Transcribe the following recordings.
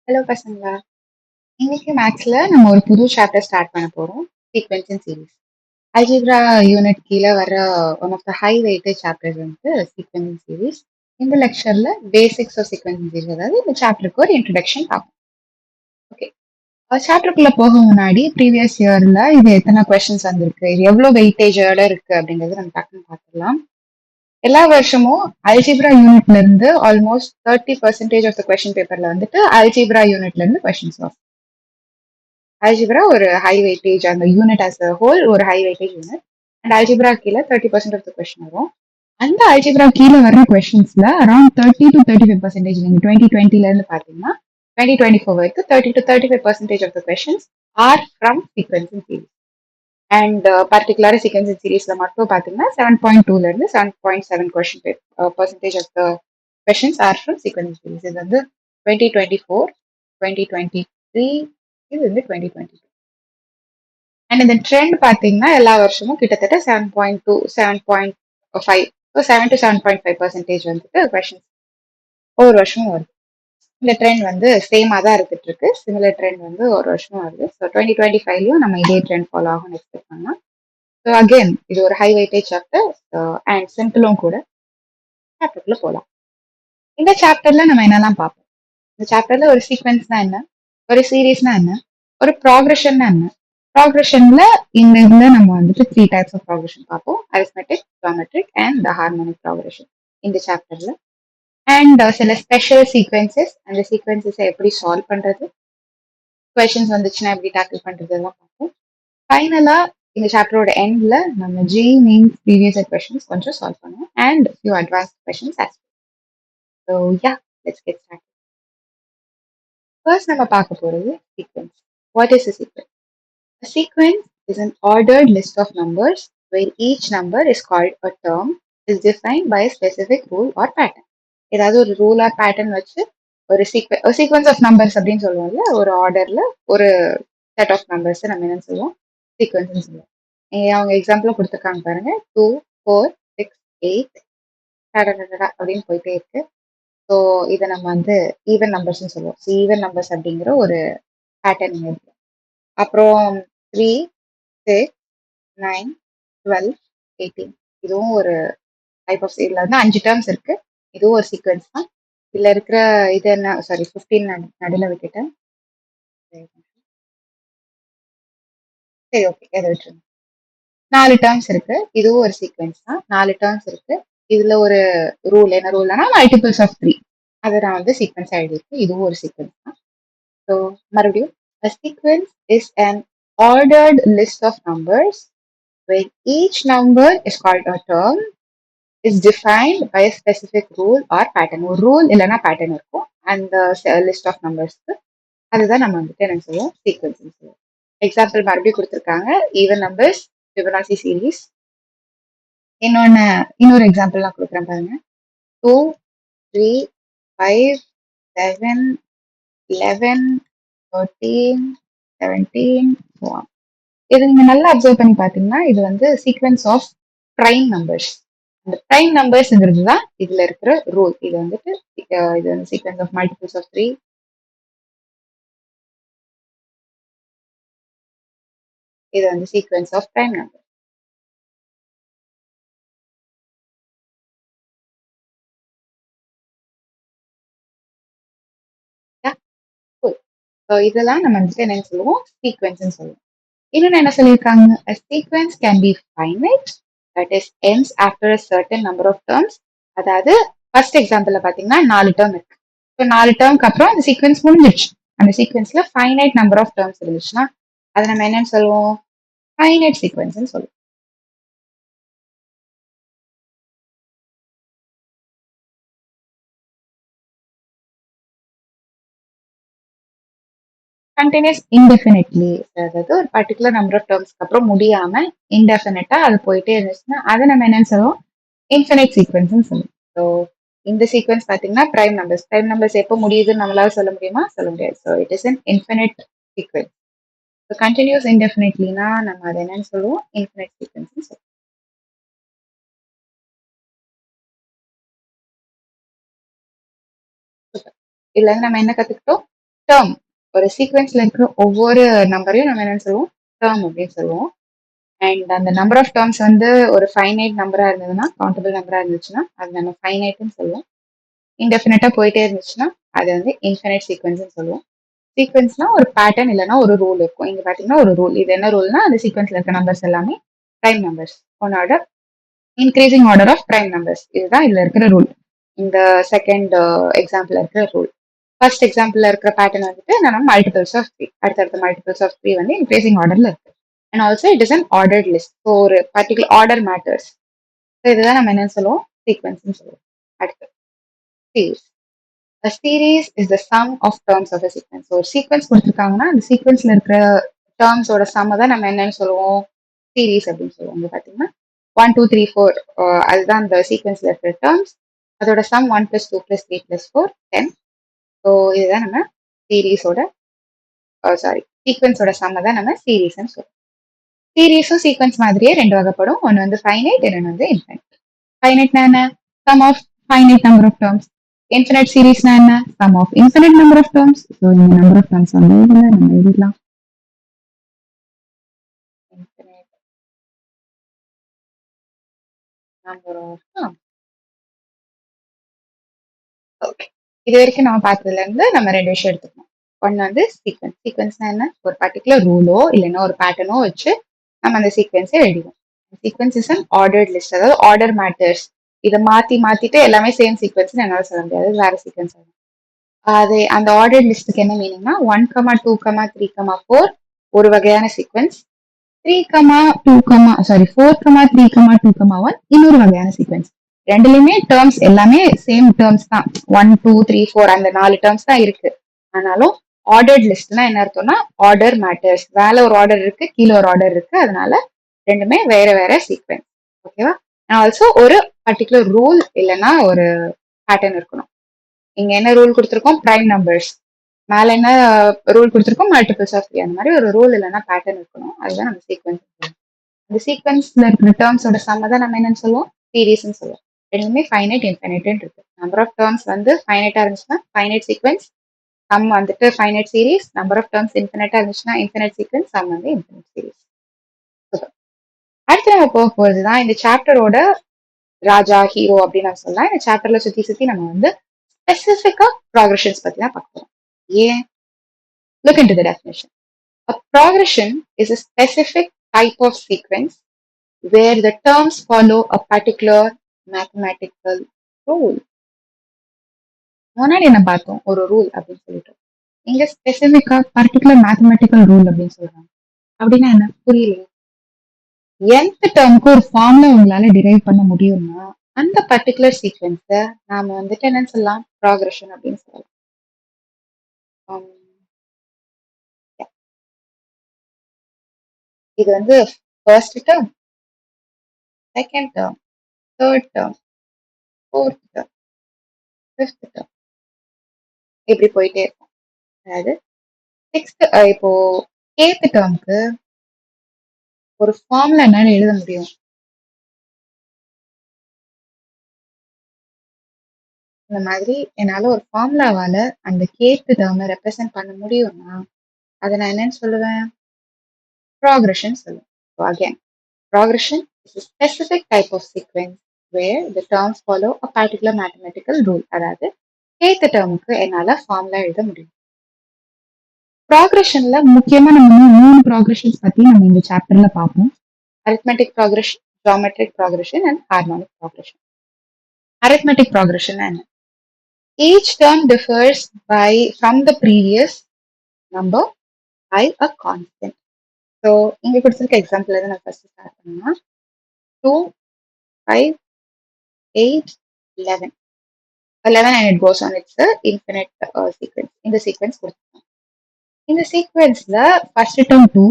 Hello பசங்களா! இன்னைக்கு மேத்ஸ்ல நம்ம ஒரு புது சாப்டர் ஸ்டார்ட் பண்ண போறோம். Sequence and series. Algebra unit கீழ வர one of the high weightage chapters வந்து சீக்வென்ஸ் அண்ட் சீரிஸ். இந்த லெக்சர்ல basics of sequence and series, அதாவது இந்த சாப்டருக்கு ஒரு இன்ட்ரோடக்ஷன் பார்ப்போம். ஓகே. சாப்டருக்குள்ள போக முன்னாடி ப்ரீவியஸ் இயர்ல இது எத்தனை கொஸ்டின்ஸ் வந்திருக்கு, இது எவ்வளவு வெயிட்டேஜோட இருக்கு அப்படிங்கறது நம்ம டக்குன்னு பார்த்துக்கலாம். எல்லா வருஷமும் அல்ஜீப்ரா யூனிட்ல இருந்து ஆல்மோஸ்ட் 30% ஆஃப் த கொஸ்டின் பேப்பர்ல வந்துட்டு அல்ஜீப்ரா யூனிட்ல இருந்து கொஸ்டின்ஸ் வரும். அல்ஜிப்ரா ஒரு ஹை வெயிட்டேஜ், அந்த யூனிட் ஆஸ் அ ஹோல் ஒரு high weightage unit. And algebra கீழே 30% ஆஃப் த கொஸ்டின் வரும். அந்த அல்ஜிப்ரா கீழே வர கொஸ்டின்ஸ்ல அரௌண்ட் 30 to 35% நீங்க 2020 இருந்து பாத்தீங்கன்னா 2024 வரைக்கும் 30 to 35% of the questions are from sequence and series. And particular sequence and சீரிஸ்ல மட்டும் பாத்தீங்கன்னா 7.2ல இருந்து 7.7 question percentage of the questions are from sequence and series. இது வந்து 2024, 2023, இது வந்து 2022. அண்ட் இந்த ட்ரெண்ட் பாத்தீங்கன்னா எல்லா வருஷமும் கிட்டத்தட்ட 7.2, 7.5, 7 to 7.5% வந்துட்டு கொஸ்டின்ஸ் ஒவ்வொரு வருஷமும் வருது. இந்த ட்ரெண்ட் வந்து சேமா தான் இருந்துட்டு இருக்கு. சிமிலர் ட்ரெண்ட் வந்து ஒரு வருஷமும் வருது. ஸோ 2025லயும் நம்ம இதே ட்ரெண்ட் ஃபாலோ ஆகும்னு எக்ஸ்பெக்ட் பண்ணலாம். ஸோ அகெயின் இது ஒரு ஹை வெயிட்டேஜ் சாப்டர் அண்ட் சிம்பிளும் கூட. சாப்டருக்குள்ள போகலாம். இந்த சாப்டர்ல நம்ம என்னெல்லாம் பார்ப்போம்? இந்த சாப்டர்ல ஒரு சீக்வென்ஸ்னா என்ன, ஒரு சீரீஸ்னா என்ன, ஒரு ப்ராக்ரஷன்னா என்ன. ப்ராக்ரஷன்ல இந்த இதுல நம்ம வந்துட்டு 3 டைப்ஸ் ஆஃப் ப்ராக்ரஷன் பார்ப்போம்: arithmetic, geometric and the harmonic progression இந்த சாப்டர்ல. அண்ட் சில ஸ்பெஷல் சீக்வென்சஸ், அந்த சீக்வென்சஸை எப்படி சால்வ் பண்றது, கொஸ்டின்ஸ் வந்துச்சுன்னா எப்படி டேக்கிள் பண்றது எல்லாம் பார்ப்போம். ஃபைனலா இந்த சாப்டரோட எண்ட்ல நம்ம ஜி மீன்ஸ் ப்ரீவியஸ் கொஸ்டின்ஸ் கொஞ்சம் சால்வ் பண்ணுவோம் and few advance questions as. So yeah, let's get start. First நம்ம பார்க்க போறது sequence. What is a sequence? A sequence is an ordered list of numbers where each number is called a term, is defined by a specific rule or pattern. ஏதாவது ஒரு rule R pattern வச்சு ஒரு sequence of numbers அப்படின்னு சொல்லுவோம்ல, ஒரு ஆர்டர்ல ஒரு set of numbers நம்ம என்ன சொல்லுவோம், சீக்வன்ஸ் சொல்லுவோம். அவங்க எக்ஸாம்பிள் கொடுத்துருக்காங்க பாருங்க, 2, 4, 6, 8 அப்படின்னு போயிட்டே இருக்கு. ஸோ இதை நம்ம வந்து ஈவன் நம்பர்ஸ்னு சொல்லுவோம். ஈவன் நம்பர்ஸ் அப்படிங்கிற ஒரு பேட்டர்ன் இருக்கு. அப்புறம் 3, 6, 9, 12, 18 இதுவும் ஒரு டைப் ஆஃப் இதுல வந்து 5 டேர்ம்ஸ் இருக்கு. இதுவும் ஒரு சீக்வன்ஸ் தான். இதுல இருக்கிற இது என்ன, சாரி 15 நடுவில் விட்டுட்டேன். சரி, ஓகே, எதை விட்டுருங்க. 4 டேர்ம்ஸ் இருக்கு. இதுவும் ஒரு சீக்வன்ஸ் தான். 4 டேர்ம்ஸ் இருக்கு. இதுல ஒரு ரூல், என்ன ரூல்னா மல்டிபிள்ஸ் ஆஃப் 3, அதை நான் வந்து சீக்வன்ஸ் எழுதியிருக்கேன். இதுவும் ஒரு சீக்வன்ஸ் தான். ஸோ மறுபடியும், a sequence is an ordered list of numbers where each number is called a term, is defined by a specific rule or pattern. ஒரு ரூல் இல்லைன்னா பேட்டர்ன் இருக்கும் அந்த லிஸ்ட் ஆஃப் நம்பர்ஸ்க்கு. அதுதான் நம்ம வந்துட்டு என்ன சொல்லுவோம், சீக்வன்ஸ் சொல்லுவோம். எக்ஸாம்பிள் மறுபடியும் கொடுத்துருக்காங்க, ஈவன் நம்பர்ஸ், ஃபிபனாசி சீரீஸ். இன்னொரு எக்ஸாம்பிள் நான் கொடுக்குறேன் பாருங்க, 2, 3, 5, 7, 11, 13, 17, so on. இது நீங்க நல்லா அப்சர்வ் பண்ணி பாத்தீங்கன்னா இது வந்து சீக்வன்ஸ் ஆஃப் பிரைம் நம்பர்ஸ். அந்த பிரைம் நம்பர்ஸ்ங்கிறது தான் இதுல இருக்கிற ரூல். இது வந்துட்டு இது வந்து சீக்வன்ஸ் ஆஃப் மல்டிபிள்ஸ் ஆஃப் 3. இது வந்து சீக்வன்ஸ் ஆஃப் பிரைம் நம்பர். இதெல்லாம் நம்ம வந்துட்டு என்ன சொல்லுவோம், சீக்வன்ஸ் சொல்லுவோம். இன்னொன்னு என்ன சொல்லியிருக்காங்க, a sequence can be finite, that is ends after a certain number of terms. அதாவது ஃபர்ஸ்ட் எக்ஸாம்பிள்ல பாத்தீங்கன்னா 4 டேர்ம் இருக்கு. இப்போ 4 டேர்ம்க்கு அப்புறம் அந்த சீக்வன்ஸ் முடிஞ்சிருச்சு. அந்த சீக்வன்ஸ்ல ஃபைனைட் நம்பர் ஆஃப் டேர்ம்ஸ் இருந்துச்சுன்னா அதை நம்ம என்னன்னு சொல்லுவோம், ஃபைனைட் சீக்வன்ஸ் சொல்லுவோம். கண்டினியூஸ் இன்டெஃபினெட்லி, அதாவது ஒரு பர்டிகுலர் நம்பர் ஆஃப் டேர்ம்ஸ்க்கு அப்புறம் முடியாம இன்டெஃபினட்டா அது போயிட்டே இருந்துச்சுன்னா அதை நம்ம என்னன்னு சொல்லுவோம், இன்ஃபினைட் சீக்வன்ஸ் சொல்லுவோம். ஸோ இந்த சீக்வன்ஸ் பாத்தீங்கன்னா பிரைம் நம்பர்ஸ் எப்போ முடியுதுன்னு நம்மளால சொல்ல முடியுமா, சொல்ல முடியாது. So it is an infinite sequence. So continues இன்டெஃபினெட்லினா நம்ம அதை என்னன்னு சொல்லுவோம், இன்ஃபினைட் சீக்வன்ஸ் சொல்லுவோம். இதுல இருந்து நம்ம என்ன கத்துக்கிட்டோம், டேர்ம் ஒரு சீக்வென்ஸ்ல இருக்கிற ஒவ்வொரு நம்பரையும் நம்ம என்னன்னு சொல்லுவோம், டேர்ம் அப்படின்னு சொல்லுவோம். அண்ட் அந்த நம்பர் ஆஃப் டேர்ம்ஸ் வந்து ஒரு ஃபைனைட் நம்பரா இருந்ததுன்னா, கவுண்டபிள் நம்பரா இருந்துச்சுன்னா அது நம்ம ஃபைனைட்னு சொல்லுவோம். இன்டெஃபினட்டா போயிட்டே இருந்துச்சுன்னா அது வந்து இன்ஃபினைட் சீக்வென்ஸ்னு சொல்லுவோம். சீக்வென்ஸ்னா ஒரு பேட்டர்ன் இல்லைன்னா ஒரு ரூல் இருக்கும். இங்க பாத்தீங்கன்னா ஒரு ரூல். இது என்ன ரூல்னா அந்த சீக்வென்ஸ்ல இருக்க நம்பர்ஸ் எல்லாமே prime numbers. One order increasing order of prime numbers. இதுதான் இதுல இருக்கிற ரூல். இந்த செகண்ட் எக்ஸாம்பிள் இருக்கிற ரூல். ஃபர்ஸ்ட் எக்ஸாம்பிள்ல இருக்கிற பேட்டர்ன் வந்துட்டு என்னன்னா மல்டிபிள்ஸ் ஆஃப் த்ரீ. அடுத்தடுத்த மல்டிபிள்ஸ் ஆஃப் த்ரீ வந்து இன்க்ரீசிங் ஆர்டர்ல இருக்கு. And also it is an ordered list. So ஒரு பர்டிகுலர் ஆர்டர் மேட்டர்ஸ். ஸோ இதுதான் நம்ம என்ன சொல்லுவோம், சீக்வென்ஸ்னு சொல்லுவோம். அடுத்து series. A series is the sum of terms of a sequence. So ஒரு சீக்வென்ஸ் கொடுத்துருக்காங்கன்னா அந்த சீக்வென்ஸ்ல இருக்கிற டேர்ம்ஸோட சம்ம தான் நம்ம என்னன்னு சொல்லுவோம், சீரீஸ் அப்படின்னு சொல்லுவோம். இங்க பாத்தீங்கன்னா 1 2 3 4 அதுதான் அந்த சீக்வென்ஸ்ல இருக்கிற டேர்ம்ஸ். அதோட சம் 1 + 2 + 3 + 4 10. ஸோ இதுதான் நம்ம சீரீஸோட சாரி சீக்வென்ஸோட சம்ம தான் நம்ம சீரீஸ்ன்னு சொல்லுவோம். சீரீஸும் சீக்வென்ஸ் மாதிரியே ரெண்டு வகைப்படும். ஒன்று வந்து ஃபைனைட், இன்னொன்று வந்து இன்ஃபைனைட். ஃபைனைட்னா என்ன, sum of finite number of terms. Infinite சீரீஸ்னா என்ன, sum of infinite number of terms. So இந்த நம்பர் ஆஃப் டேர்ம்ஸ் வந்து இதுல நம்ம எழுதிடலாம். Infinite number of terms. Okay, இது வரைக்கும் நம்ம பார்த்ததுல இருந்து நம்ம ரெண்டு விஷயம் எடுத்துக்கணும். ஒன்று வந்து சீக்வென்ஸ். சீக்வென்ஸ்னா என்ன, ஒரு பர்டிகுலர் ரூலோ இல்லைன்னா ஒரு பேட்டர்னோ வச்சு நம்ம அந்த சீக்வென்ஸை எழுதிடுவோம். Sequence is an ordered list, அதாவது ஆர்டர் மேட்டர்ஸ். இதை மாத்திட்டு எல்லாமே சேம் சீக்வென்ஸ் என்னால சொல்ல முடியாது, வேற சீக்வென்ஸ். அது அந்த ஆர்டர் லிஸ்ட்டுக்கு என்ன மீனிங்னா 1, 2, 3, 4 ஒரு வகையான சீக்வென்ஸ், 4, 3, 2, 1 இன்னொரு வகையான சீக்வென்ஸ். ரெண்டுலயுமே டேர்ம்ஸ் எல்லாமே சேம் டேர்ம்ஸ் தான். 1, 2, 3, 4 அந்த 4 டேர்ம்ஸ் தான் இருக்கு. ஆனாலும் ஆர்டர்ட் லிஸ்ட்னா என்ன அர்த்தம்னா ஆர்டர் மேட்டர்ஸ். மேல ஒரு ஆர்டர் இருக்கு, கீழே ஒரு ஆர்டர் இருக்கு, அதனால ரெண்டுமே வேற வேற சீக்வென்ஸ். ஓகேவா. ஆல்சோ ஒரு பர்டிகுலர் ரூல் இல்லைன்னா ஒரு பேட்டர்ன் இருக்கணும். இங்க என்ன ரூல் கொடுத்துருக்கோம், பிரைம் நம்பர்ஸ். மேல என்ன ரூல் கொடுத்துருக்கோம், மல்டிபிள்ஸ் ஆஃப் த்ரீ. அந்த மாதிரி ஒரு ரூல் இல்லைன்னா பேட்டர்ன் இருக்கணும். அதுதான் நம்ம சீக்வென்ஸ். அந்த சீக்வென்ஸ்ல இருக்கிற டேர்ம்ஸோட சம்ம தான் நம்ம என்னன்னு சொல்லுவோம், சீரீஸ்ன்னு சொல்லுவோம். ரெண்டுமே ஃபைனைட் இன்ஃபைனைட் இருக்கு. நம்பர் ஆஃப் டேர்ம்ஸ் வந்து ஃபைனைட்டா இருந்துச்சுன்னா ஃபைனைட் சீக்வென்ஸ், சம் வந்துட்டு finite series. Number of terms இன்ஃபினைட்டா இருந்துச்சுன்னா இன்ஃபினைட் சீக்வென்ஸ், சம் வந்து இன்ஃபினைட் சீரீஸ். அடுத்து நம்ம போக போறதுதான் இந்த சாப்டரோட ராஜா, ஹீரோ அப்படின்னு நம்ம சொல்லலாம். இந்த சாப்டர்ல சுத்தி சுத்தி நம்ம வந்து ஸ்பெசிஃபிக்கா ப்ராக்ரஷன்ஸ் பத்தி தான் பார்க்கலாம். ஏன்? Look into the definition. A progression is a specific type of sequence where the terms follow a particular mathematical rule. முன்னாடி என்ன பார்த்தோம், ஒரு ரூல் அப்படின்னு சொல்லிட்டு. இங்க ஸ்பெசிபிக்கா பர்டிகுலர் மேத்தமெட்டிக்கல் ரூல் அப்படின்னு சொல்றாங்க. அப்படின்னா என்ன, புரியல. nth டேர்முக்கு ஒரு ஃபார்ம்ல உங்களால டிரைவ் பண்ண முடியும்னா அந்த பர்டிகுலர் சீக்வென்ஸை நாம வந்துட்டு என்னன்னு சொல்லலாம், ப்ராக்ரஷன் அப்படின்னு சொல்லலாம். இது வந்து first term, second term, third term, fourth term, fifth term, இப்படி போயிட்டே இருக்கும். அதாவது சிக்ஸ்த் இப்போ கேத் டேர்முக்கு ஒரு ஃபார்ம்ல என்னால எழுத முடியும். இந்த மாதிரி என்னால ஒரு ஃபார்முலாவால அந்த கேத் டேர்மை ரெப்ரசென்ட் பண்ண முடியும்னா அதை நான் என்னன்னு சொல்லுவேன், ப்ராக்ரஷன் சொல்லுவேன். So again, progression is a specific type of sequence where the terms follow a particular mathematical rule. அதாவது கேத் டேர்முக்கு என்னால ஃபார்முலா எழுத முடியும். ப்ராக்ரஷன்ல முக்கியமா நம்ம 3 ப்ராக்ரஷன்ஸ் பத்தி நம்ம இந்த சாப்டர்ல பார்ப்போம். arithmetic progression, geometric progression and harmonic progression. arithmetic progression என்ன? Each term differs from the previous number by a constant. So இங்க கொடுத்திருக்க எக்ஸாம்பிள் நான் ஃபர்ஸ்ட் ஸ்டார்ட் பண்ணா 2, 5, 8, 11 and it goes on. It's the infinite sequence. இந்த sequence கொடுத்துருக்கோம். இந்த சீக்வென்ஸ்ல first term 2,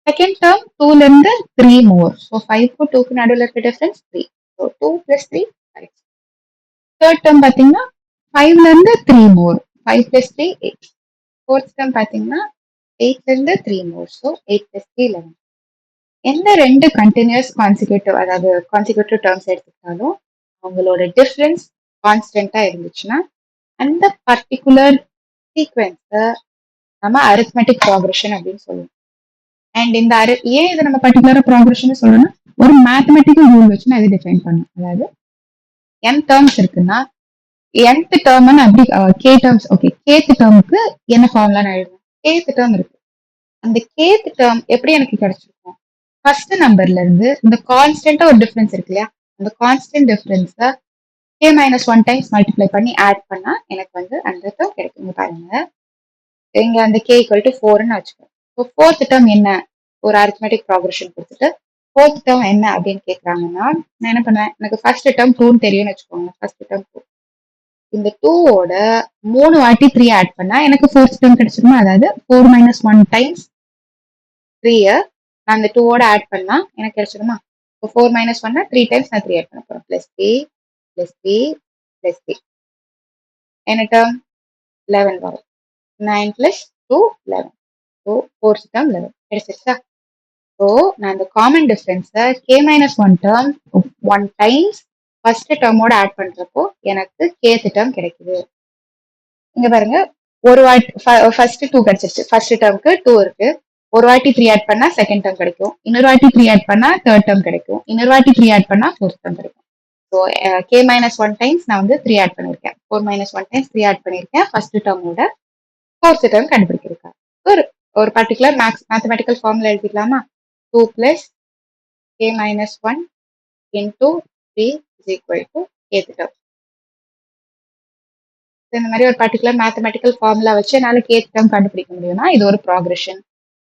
second term 2ல இருந்து 3 மோர். So 5க்கும் 2க்கு நடுவில் இருக்க டிஃபரன்ஸ் 3. ஸோ 2 + 3 5. தேர்ட் டேர்ம் பார்த்தீங்கன்னா 5ல இருந்து 3 மோர். 5 + 3 8. ஃபோர்த் டேர்ம் பார்த்தீங்கன்னா 8ல இருந்து 3 மோர். ஸோ 8 + 3 11. எந்த ரெண்டு கண்டினியூஸ் கான்சிக்யூட்டிவ், அதாவது கான்சிக்யூட்டிவ் டேர்ம்ஸ் எடுத்துக்கிட்டாலும் அவங்களோட டிஃபரன்ஸ் கான்ஸ்டன்டா இருந்துச்சுன்னா அந்த பர்டிகுலர் சீக்வென்ஸை நம்ம அரித்மெட்டிக் ப்ராக்ரஷன் அப்படின்னு சொல்லுவோம். அண்ட் இந்த ஏன் இதை நம்ம பர்டிகுலரா ப்ராக்ரஷன் சொல்லணும்னா ஒரு மேத்தமெட்டிக்கல் ரூல் வச்சு நான் இதை டிஃபைன் பண்ணேன். அதாவது n டேர்ம்ஸ் இருக்குன்னா nth டேர்ம்னு அப்படி k டேர்ம்ஸ், ஓகே kth டேர்முக்கு என்ன ஃபார்முலா நான் எழுதுவேன். kth டேர்ம் இருக்கு, அந்த kth டேர்ம் எப்படி எனக்கு கிடைச்சிருக்கும், ஃபர்ஸ்ட் நம்பர்ல இருந்து இந்த கான்ஸ்டன்டா ஒரு டிஃபரன்ஸ் இருக்கு இல்லையா, அந்த கான்ஸ்டன்ட் டிஃபரன்ஸை k minus one times multiply பண்ணி ஆட் பண்ணா எனக்கு வந்து அந்த டேர்ம் கிடைக்கும். பாருங்க, இங்க அந்த k ஈக்குவல் டு 4ன்னு வச்சுக்கோங்க. ஸோ ஃபோர்த் டேர்ம் என்ன, ஒரு அரித்மெட்டிக் ப்ராக்ரஷன் கொடுத்துட்டு ஃபோர்த் டேர்ம் என்ன அப்படின்னு கேட்குறாங்கன்னா நான் என்ன பண்ணுவேன், எனக்கு ஃபர்ஸ்ட் டேர்ம் 2ன்னு தெரியும்னு வச்சுக்கோங்க. ஃபர்ஸ்ட் டேர்ம் 2, இந்த 2ஓட 3 வாட்டி 3 ஆட் பண்ணா எனக்கு ஃபோர்த் டேர்ம் கிடைச்சிருமா, அதாவது 4 மைனஸ் ஒன் டைம்ஸ் 3 நான் அந்த 2ஓட ஆட் பண்ணா எனக்கு கிடைச்சிருமா. இப்போ 4 மைனஸ் ஒன்னா 3 டைம்ஸ் நான் 3 ஆட் பண்ண போறேன். பிளஸ் 3 பிளஸ் 3 பிளஸ் 3 என்ன டேர்ம் 11 வரும். 9 பிளஸ் 2 11. ஸோ ஃபோர்த் டேர்ம் 11 கிடைச்சிருச்சா. ஸோ நான் இந்த காமன் டிஃபரன்ஸை k minus one term one times first டேர்மோட ஆட் பண்றப்போ எனக்கு kth டேர்ம் கிடைக்குது. இங்க பாருங்க, ஒரு வாட்டி ஃபர்ஸ்ட் 2 கிடைச்சிருச்சு, ஃபர்ஸ்ட் டேர்முக்கு 2 இருக்கு. ஒரு வாட்டி 3 ஆட் பண்ணா செகண்ட் டேர்ம் கிடைக்கும், இன்னொரு வாட்டி 3 ஆட் பண்ணா தேர்ட் டேர்ம் கிடைக்கும், இன்னொரு வாட்டி 3 ஆட் பண்ணா ஃபோர்த் டேர்ம் கிடைக்கும். So k minus one times நான் வந்து 3 ஆட் பண்ணியிருக்கேன், 4 மைனஸ் ஒன் டைம்ஸ் 3 ஆட் பண்ணியிருக்கேன் ஃபர்ஸ்ட் டேர்மோட ஃபோர்த் டேர்ம் கண்டுபிடிக்கிறேன். ஒரு ஒரு பர்டிகுலர் மேத்தமெட்டிக்கல் ஃபார்முலா எழுதிக்கலாமா, 2 பிளஸ் k minus 1 into 3 is equal to kth term. இந்த மாதிரி ஒரு பர்டிகுலர் மேத்தமெட்டிக்கல் ஃபார்முலா வச்சு என்னால kth term கண்டுபிடிக்க முடியும்னா இது ஒரு ப்ராக்ரஷன்.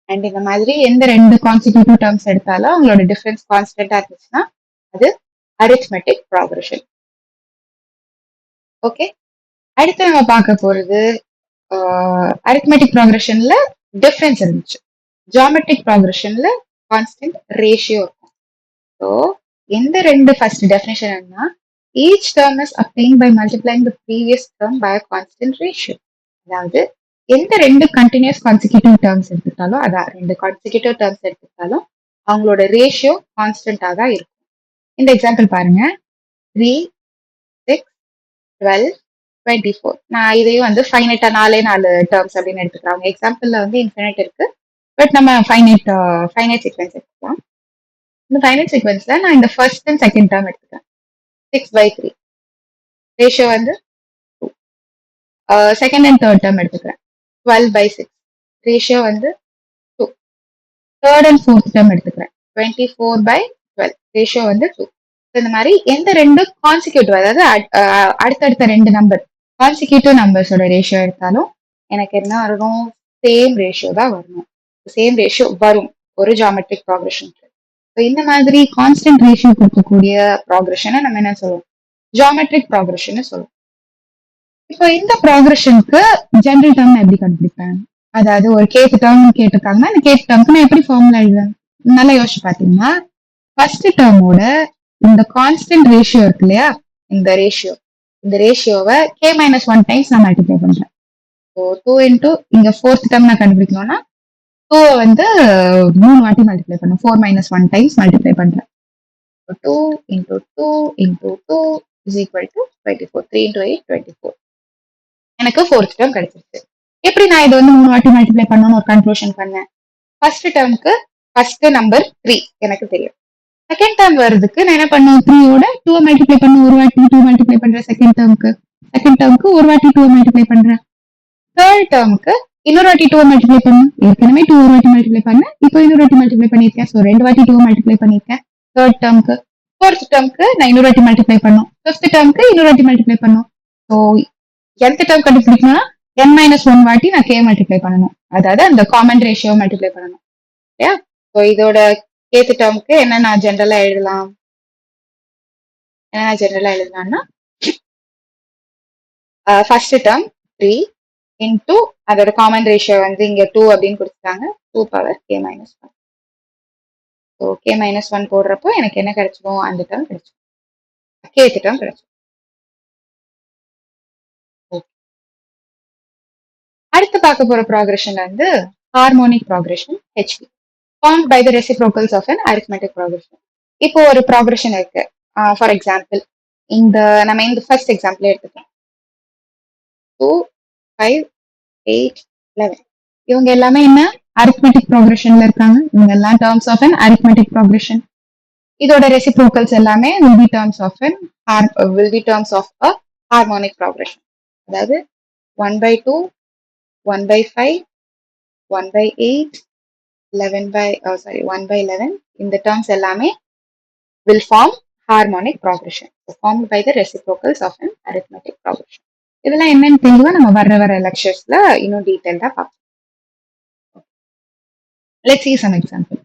அண்ட் இந்த மாதிரி எந்த ரெண்டு கான்சிக்யூட்டிவ் டேர்ம்ஸ் எடுத்தாலும் அவங்களோட டிஃபரன்ஸ் கான்ஸ்டன்டா இருந்துச்சுன்னா அது அரித்மெட்டிக் ப்ராக்ரஷன். ஓகே, அடுத்து நம்ம பார்க்க போறது அரித்மெட்டிக் ப்ராக்ரஷன்ல டிஃபரன்ஸ் இருந்துச்சு, ஜியோமெட்ரிக் ப்ராக்ரஷன்ல கான்ஸ்டன்ட் ரேஷியோ இருக்கும். ஸோ எந்த ரெண்டு ஃபர்ஸ்ட் டெஃபினேஷன் என்ன, each term is obtained by multiplying the previous term by a constant ratio. அதாவது எந்த ரெண்டு கண்டினியூஸ் கான்சிக்யூட்டிவ் டேர்ம்ஸ் எடுத்துக்கிட்டாலும், அதான் ரெண்டு கான்சிக்யூட்டிவ் டேர்ம்ஸ் எடுத்துக்கிட்டாலும் அவங்களோட ரேஷியோ கான்ஸ்டன்டா தான் இருக்கும். இந்த எக்ஸாம்பிள் பாருங்க, 3 6 12 24. நான் இதையும் வந்து ஃபைனைட்டா 4 டேர்ம்ஸ் அப்படின்னு எடுத்துக்கிறாங்க. எக்ஸாம்பிள்ல வந்து இன்ஃபினைட் இருக்கு, பட் நம்ம ஃபைனைட் சீக்வன்ஸ் எடுத்துக்கலாம். இந்த ஃபைனைட் சீக்வன்ஸ்ல நான் இந்த ஃபர்ஸ்ட் அண்ட் செகண்ட் டேர்ம் எடுத்துக்கிறேன். 6/3 ரேஷியோ வந்து 2. செகண்ட் அண்ட் தேர்ட் டேர்ம் எடுத்துக்கிறேன். 12/6 ரேஷியோ வந்து 2. தேர்ட் அண்ட் ஃபோர்த் டேர்ம் எடுத்துக்கிறேன். 24/12 ரேஷியோ வந்து 2. இந்த மாதிரி எந்த ரெண்டு கான்சிக்யூட்டிவ், அதாவது அடுத்தடுத்த ரெண்டு நம்பர் கான்சிக்யூட்டிவ் நம்பர்ஸோட ரேஷியோ எடுத்தாலும் எனக்கு என்ன வரணும், சேம் ரேஷியோ தான் வரணும். சேம் ரேஷியோ வரும் ஒரு ஜியோமெட்ரிக் ப்ராக்ரஷனுக்கு. இந்த மாதிரி கான்ஸ்டன்ட் ரேஷியோ கொடுக்கக்கூடிய ப்ராக்ரஷனை நம்ம என்ன சொல்லுவோம், ஜியோமெட்ரிக் ப்ராக்ரஷன் சொல்லுவோம். இப்போ இந்த ப்ராக்ரஷனுக்கு ஜெனரல் டேர்ம் எப்படி கண்டுபிடிப்பேன், அதாவது ஒரு கேத் டேர்ம் கேட்டிருக்காங்கன்னா இந்த கேத் டேர்ம்க்கு நான் எப்படி ஃபார்முலா எழுதுவேன். நல்லா யோசிச்சு பாத்தீங்கன்னா ஃபர்ஸ்ட் டேர்மோட இந்த கான்ஸ்டன்ட் ரேஷியோ இருக்கு இல்லையா, இந்த ரேஷியோவை k மைனஸ் ஒன் டைம்ஸ் நான் மல்டிப்ளை பண்றேன். ஸோ 2 இன்டூ இங்க ஃபோர்த் டேர்ம் நான் கண்டுபிடிக்கணும்னா 2 வந்து 3 வாட்டி மல்டிப்ளை பண்ணும், 4 மைனஸ் ஒன் டைம்ஸ் மல்டிப்ளை பண்றேன். 2 into 2 into 2 is equal to 24. 3 into 8 24. எனக்கு ஃபோர்த் டேர்ம் கிடைச்சிருச்சு. எப்படி நான் இதை வந்து 3 வாட்டி மல்டிப்ளை பண்ணணும்னு ஒரு கன்க்ளூஷன் பண்ணேன். ஃபர்ஸ்ட் டேர்முக்கு ஃபர்ஸ்ட் நம்பர் 3 எனக்கு தெரியும். செகண்ட் டேர்ம் வருதுக்கு நான் என்ன பண்ணுவேன், 3ஓட 2 மல்டிப்ளை பண்ண, ஒரு வாட்டி 2 மல்டிப்ளை பண்றேன். செகண்ட் டேர்முக்கு ஒரு வாட்டி 2 மல்டிப்ளை பண்றேன். தேர்ட் டேர்முக்கு இன்னொரு வாட்டி 2 மல்டிப்ளை பண்ணும், ஏற்கனவே 2 ஒரு வாட்டி மல்டிப்ளை பண்ணேன், இப்போ இன்னொரு வாட்டி மல்டிப்ளை பண்ணிருக்கேன். ஸோ 2 வாட்டி 2 மல்டிப்ளை பண்ணிருக்கேன் தேர்ட் டேர்முக்கு. ஃபோர்த் டேர்முக்கு நான் இன்னொரு வாட்டி மல்டிப்ளை பண்ணும், ஃபிஃப்த் டேர்முக்கு இன்னொரு வாட்டி மல்டிப்ளை பண்ணும். ஸோ nth டேர்ம் கண்டுபிடிக்கணும்னா n மைனஸ் ஒன் வாட்டி நான் k மல்டிப்ளை பண்ணணும், அதாவது அந்த காமன் ரேஷியோ மல்டிப்ளை பண்ணணும் இல்லையா. ஸோ இதோட kth டேர்முக்கு என்ன நான் ஜென்ரலா எழுதலாம்னா ஃபர்ஸ்ட் டேர்ம் 3 இன்டூ அதோட காமன் ரேஷியோ வந்து இங்க 2 அப்படின்னு கொடுத்துட்டாங்க, 2 power k minus one. So k minus one போடுறப்போ எனக்கு என்ன கிடைச்சிடும், அந்த டேர்ம் கிடைச்சிடும், kth டேர்ம் கிடைச்சிடும். அடுத்து பார்க்க போற ப்ராக்ரஷன் வந்து harmonic progression HP, formed by the reciprocals of an arithmetic progression. இப்போ ஒரு ப்ராக்ரஷன் இருக்கு, ஃபார் எக்ஸாம்பிள் நம்ம இந்த ஃபர்ஸ்ட் எக்ஸாம்பிள் எடுத்துக்கலாம். 2 5 8, 11. இவங்க எல்லாமே என்ன arithmetic progressionல இருக்காங்க. இவங்க எல்லாம் terms of an arithmetic progression. இதோட reciprocals எல்லாமே will be terms of a harmonic progression. அதாவது 1 by 2, 1 by 5, 1 by 8, 1 by 11. இந்த terms எல்லாமே will form harmonic progression. So, formed by the reciprocals of an arithmetic progression. இதெல்லாம் என்னன்னு தெளிவா நம்ம வர லெக்சர்ஸ்ல இன்னும் டீடைல்டா பார்ப்போம். Let's see some example.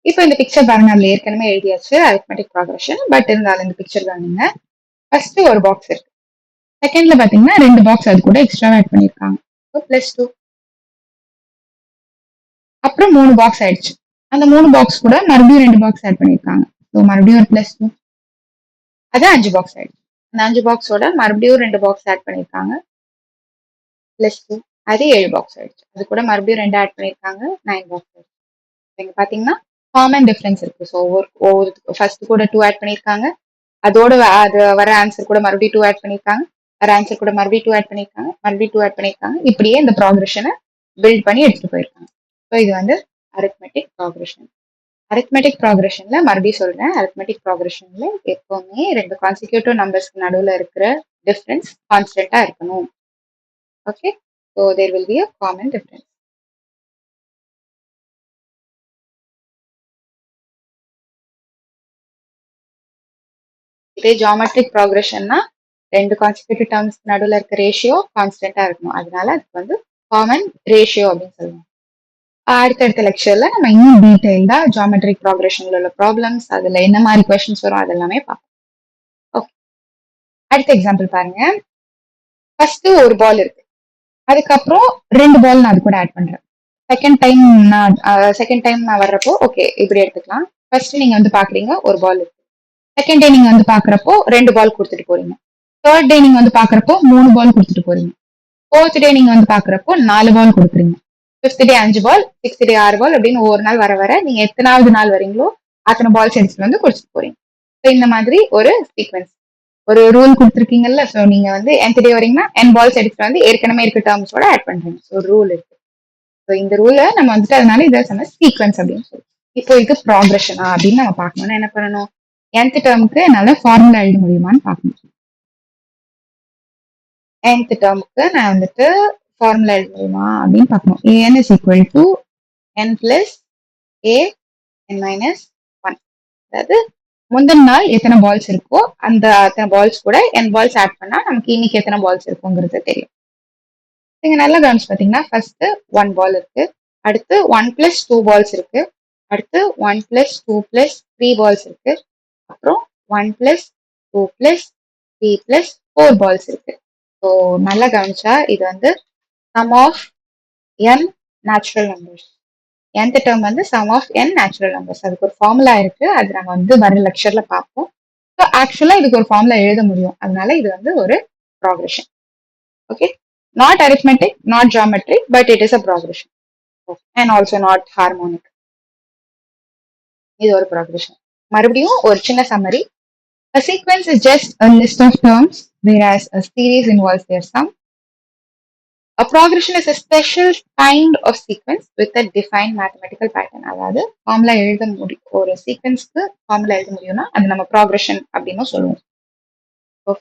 இப்போ இந்த பிக்சர் பாருங்க, அதுல ஏற்கனவே எழுதியாச்சு arithmetic progression. பட் இருந்தாலும் இந்த பிக்சர் கவனிங்க. ஃபர்ஸ்ட் ஒரு பாக்ஸ் இருக்கு. செகண்ட்ல பாத்தீங்கன்னா 2 பாக்ஸ் அது கூட எக்ஸ்ட்ரா ஆட் பண்ணிருக்காங்க. +2. அப்புறம் 3 பாக்ஸ் ஆயிடுச்சு. அந்த 3 பாக்ஸ் கூட மறுபடியும் 2 பாக்ஸ் ஆட் பண்ணிருக்காங்க. ஸோ மறுபடியும் ஒரு +2. அது 5 பாக்ஸ் ஆயிடுச்சு. அந்த 5 பாக்ஸோட மறுபடியும் 2 பாக்ஸ் ஆட் பண்ணிருக்காங்க. +2. அது 7 பாக்ஸ் ஆயிடுச்சு. அது கூட மறுபடியும் 2 ஆட் பண்ணிருக்காங்க. 9 பாக்ஸ் ஆயிடுச்சு. நீங்க பாத்தீங்கன்னா காமன் டிஃபரன்ஸ் இருக்கு. ஸோ ஒவ்வொரு ஃபர்ஸ்ட் கூட 2 ஆட் பண்ணிருக்காங்க. அதோட அது வர ஆன்சர் கூட மறுபடியும் 2 ஆட் பண்ணிருக்காங்க. வர ஆன்சர் கூட மறுபடியும் 2 ஆட் பண்ணிருக்காங்க. மறுபடியும் 2 ஆட் பண்ணிருக்காங்க. இப்படியே இந்த ப்ராக்ரஷனை பில்ட் பண்ணி எடுத்துட்டு போயிருக்காங்க. ஸோ இது வந்து அரித்மெட்டிக் ப்ராக்ரஷன். அரித்மெட்டிக் ப்ராக்ரஷன்ல மறுபடியும் சொல்றேன், அரித்மெட்டிக் ப்ராக்ரஷன்ல எப்பவுமே 2 கான்சிக்யூட்டிவ் நம்பர்ஸ்க்கு நடுவுல இருக்கிற டிஃபரன்ஸ் கான்ஸ்டன்டா இருக்கணும். Okay, so there will be a common difference. இதே ஜியாமெட்ரிக் ப்ராக்ரஷன்னா 2 கான்சிக்யூட்டிவ் டேர்ம்ஸ்க்கு நடுவுல இருக்க ரேஷியோ கான்ஸ்டன்டா இருக்கணும். அதனால அதுக்கு வந்து காமன் ரேஷியோ அப்படின்னு சொல்லுவாங்க. அடுத்தடுத்த லெக்சர்ல நம்ம இன்னும் டீடைல்டா ஜியாமெட்ரிக் ப்ராக்ரஷன்ல உள்ள ப்ராப்ளம்ஸ், அதுல என்ன மாதிரி கொஸ்டின்ஸ் வரும் அதெல்லாமே பார்ப்போம். ஓகே, அடுத்த எக்ஸாம்பிள் பாருங்க. ஃபர்ஸ்ட் ஒரு பால் இருக்கு. அதுக்கப்புறம் 2 பால் நான் அது கூட ஆட் பண்றேன். செகண்ட் டைம் நான் வர்றப்போ ஓகே இப்படி எடுத்துக்கலாம். ஃபர்ஸ்ட் நீங்க வந்து பாக்குறீங்க ஒரு பால் இருக்கு. செகண்ட் டே நீங்க வந்து பாக்குறப்போ 2 பால் கொடுத்துட்டு போறீங்க. தேர்ட் டே நீங்க வந்து பாக்குறப்போ 3 பால் கொடுத்துட்டு போறீங்க. ஃபோர்த் டே நீங்க வந்து பாக்குறப்போ 4 பால் கொடுக்குறீங்க. ஃபிஃப்த் டே 5 பால், சிக்ஸ்த் டே 6 பால் அப்படின்னு ஒவ்வொரு நாள் வர வர நீங்க எத்தனாவது நாள் வரீங்களோ அத்தனை பால்ஸ் எடுத்துட்டு வந்து குடிச்சிட்டு போறீங்க. ஸோ இந்த மாதிரி ஒரு சீக்வன்ஸ், ஒரு ரூல் கொடுத்துருக்கீங்கல்ல. ஸோ நீங்க வந்து nth டே வரீங்கன்னா n பால்ஸ் எடுத்துட்டு வந்து ஏற்கனவே இருக்க டேர்ம்ஸோட ஆட் பண்றீங்க. ஸோ ரூல் இருக்கு. ஸோ இந்த ரூலை நம்ம வந்துட்டு அதனால இதை சொன்ன சீக்வன்ஸ் அப்படின்னு சொல்லுவோம். இப்போ இது ப்ராக்ரஷனா அப்படின்னு நம்ம பார்க்கணும்னா என்ன பண்ணணும்? nth டேர்முக்கு என்னால ஃபார்முலா எழுத முடியுமான்னு பார்க்கணும். nth டேர்முக்கு நான் வந்துட்டு ஃபார்முலா எழுத முடியுமா அப்படின்னு பார்க்கணும். an is equal to n plus a n minus 1. அதாவது முந்தின நாள் எத்தனை பால்ஸ் இருக்கோ அந்த அத்தனை பால்ஸ் கூட n பால்ஸ் ஆட் பண்ணா நமக்கு இன்னைக்கு எத்தனை பால்ஸ் இருக்குங்கிறது தெரியும். நீங்க நல்லா கவனிச்சு பாத்தீங்கன்னா ஃபர்ஸ்ட் 1 பால் இருக்கு. அடுத்து 1 plus 2 பால்ஸ் இருக்கு. அடுத்து 1 plus 2 plus 3 பால்ஸ் இருக்கு. அப்புறம் 1 plus 2 plus 3 plus 4 பால்ஸ் இருக்கு. ஸோ நல்லா கவனிச்சா இது வந்து sum of n natural numbers. nth term வந்து sum of n natural numbers. அதுக்கு ஒரு ஃபார்முலா இருக்கு, அது நம்ம வந்து வர லெக்சர்ல பார்ப்போம். ஸோ ஆக்சுவலா இதுக்கு ஒரு ஃபார்முலா எழுத முடியும். அதனால இது வந்து ஒரு progression. Okay, not arithmetic, not geometric, but it is a progression. And also not harmonic. இது ஒரு ப்ராக்ரஷன். மறுபடியும் ஒரு சின்ன summary. A sequence is just a list of terms, whereas a series involves their sum. A progression is a special kind of sequence with a defined mathematical pattern. அதாவது formula எழுத முடியும், ஒரு சீக்வன்ஸ்க்கு formula எழுத முடியும்னா அது நம்ம ப்ராக்ரஷன் அப்படின்னு சொல்லுவோம்.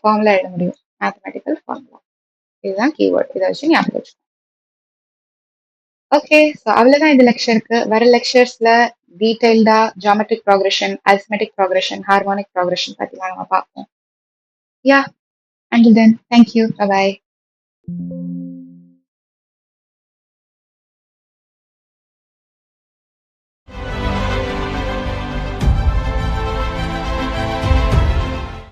ஃபார்முலா எழுத முடியும், மேத்தமெட்டிக்கல் ஃபார்முலா. இதுதான் கீவேர்ட், இதை வச்சு ஞாபகம் வச்சுக்கோங்க. ஓகே, ஸோ அவ்வளோதான் இந்த லெக்சருக்கு. வர லெக்சர்ஸ்ல டீடைல்டா geometric progression, arithmetic progression, harmonic progression பற்றிலாம் நம்ம பார்ப்போம். யா, until then, thank you, bye bye.